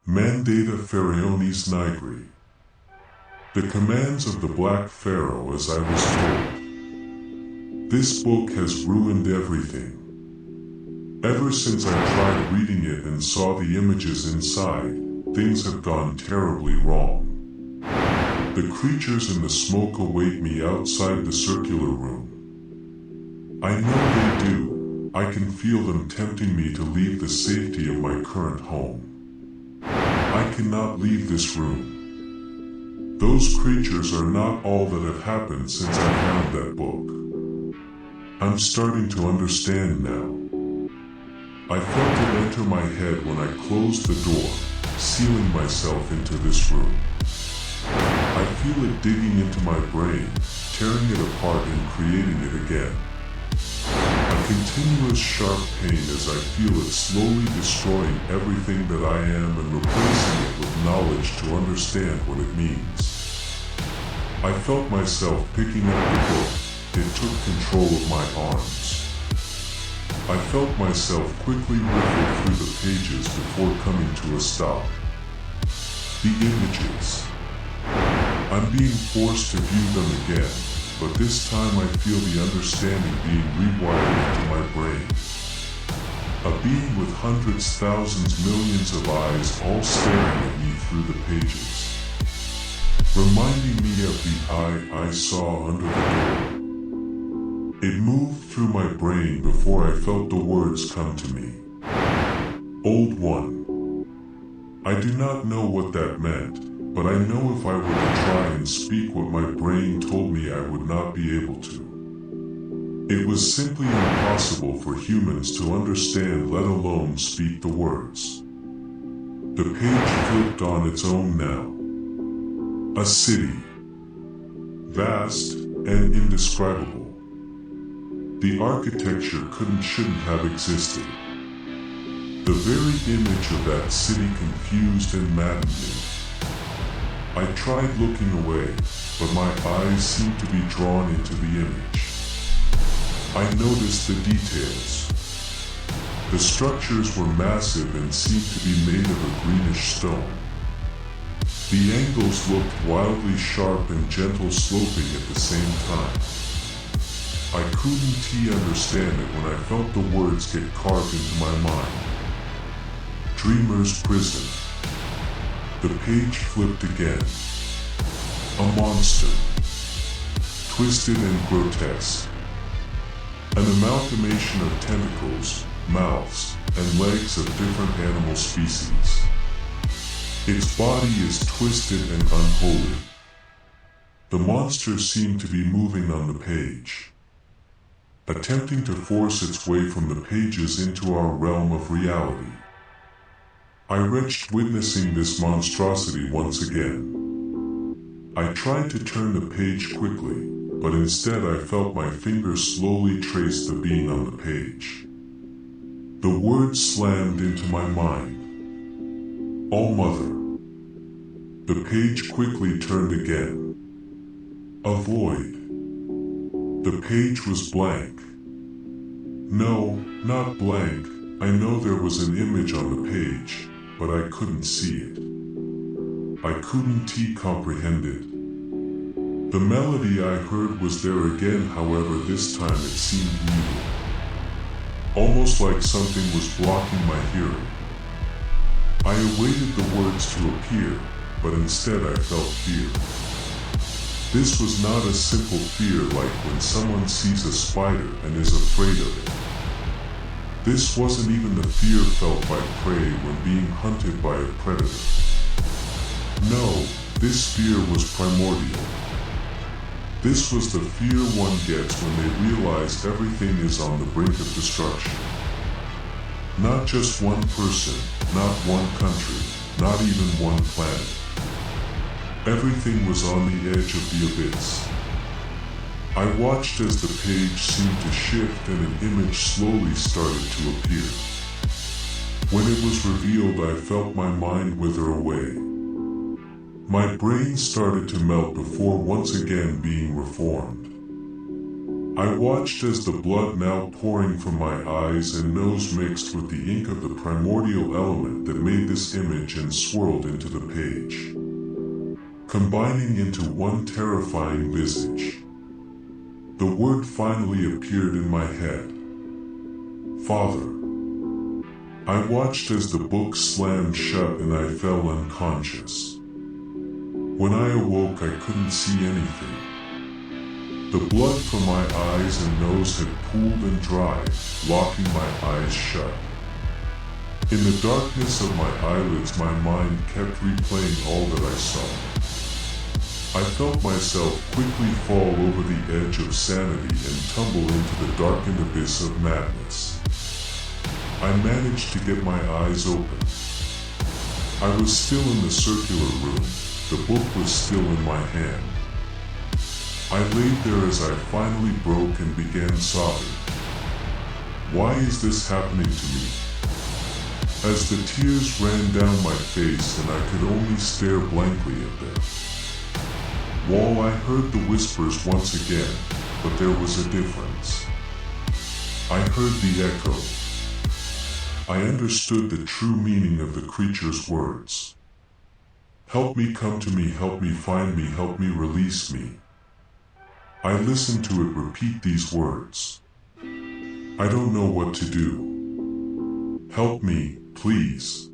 Mandata Pharaonis Nigri. The commands of the Black Pharaoh, as I was told. This book has ruined everything. Ever since I tried reading it and saw the images inside, things have gone terribly wrong. The creatures in the smoke await me outside the circular room. I know they do. I can feel them tempting me to leave the safety of my current home. I cannot leave this room. Those creatures are not all that have happened since I found that book. I'm starting to understand now. I felt it enter my head when I closed the door, sealing myself into this room. I feel it digging into my brain, tearing it apart and creating it again. A continuous sharp pain as I feel it slowly destroying everything that I am and replacing it with knowledge to understand what it means. I felt myself picking up the book. It took control of my arms. I felt myself quickly riffle through the pages before coming to a stop. The images. I'm being forced to view them again, but this time I feel the understanding being rewired into my brain. A being with hundreds, thousands, millions of eyes all staring at me through the pages. Reminding me of the eye I saw under the door. It moved through my brain before I felt the words come to me. Old One. I do not know what that meant. But I know if I were to try and speak what my brain told me I would not be able to. It was simply impossible for humans to understand, let alone speak the words. The page flipped on its own now. A city. Vast and indescribable. The architecture shouldn't have existed. The very image of that city confused and maddened me. I tried looking away, but my eyes seemed to be drawn into the image. I noticed the details. The structures were massive and seemed to be made of a greenish stone. The angles looked wildly sharp and gentle sloping at the same time. I couldn't understand it when I felt the words get carved into my mind. Dreamer's Prison. The page flipped again. A monster. Twisted and grotesque. An amalgamation of tentacles, mouths, and legs of different animal species. Its body is twisted and unholy. The monster seemed to be moving on the page, attempting to force its way from the pages into our realm of reality. I retched witnessing this monstrosity once again. I tried to turn the page quickly, but instead I felt my fingers slowly trace the being on the page. The words slammed into my mind. All-Mother. The page quickly turned again. A void. The page was blank. No, not blank. I know there was an image on the page, but I couldn't see it. I couldn't comprehend it. The melody I heard was there again, however this time it seemed muted. Almost like something was blocking my hearing. I awaited the words to appear, but instead I felt fear. This was not a simple fear like when someone sees a spider and is afraid of it. This wasn't even the fear felt by prey when being hunted by a predator. No, this fear was primordial. This was the fear one gets when they realize everything is on the brink of destruction. Not just one person, not one country, not even one planet. Everything was on the edge of the abyss. I watched as the page seemed to shift and an image slowly started to appear. When it was revealed, I felt my mind wither away. My brain started to melt before once again being reformed. I watched as the blood now pouring from my eyes and nose mixed with the ink of the primordial element that made this image and swirled into the page, combining into one terrifying visage. The word finally appeared in my head. Father. I watched as the book slammed shut and I fell unconscious. When I awoke, I couldn't see anything. The blood from my eyes and nose had pooled and dried, locking my eyes shut. In the darkness of my eyelids, my mind kept replaying all that I saw. I felt myself quickly fall over the edge of sanity and tumble into the darkened abyss of madness. I managed to get my eyes open. I was still in the circular room. The book was still in my hand. I laid there as I finally broke and began sobbing. Why is this happening to me? As the tears ran down my face and I could only stare blankly at them. Wall, I heard the whispers once again, but there was a difference. I heard the echo. I understood the true meaning of the creature's words. Help me, come to me, help me, find me, help me, release me. I listened to it repeat these words. I don't know what to do. Help me, please.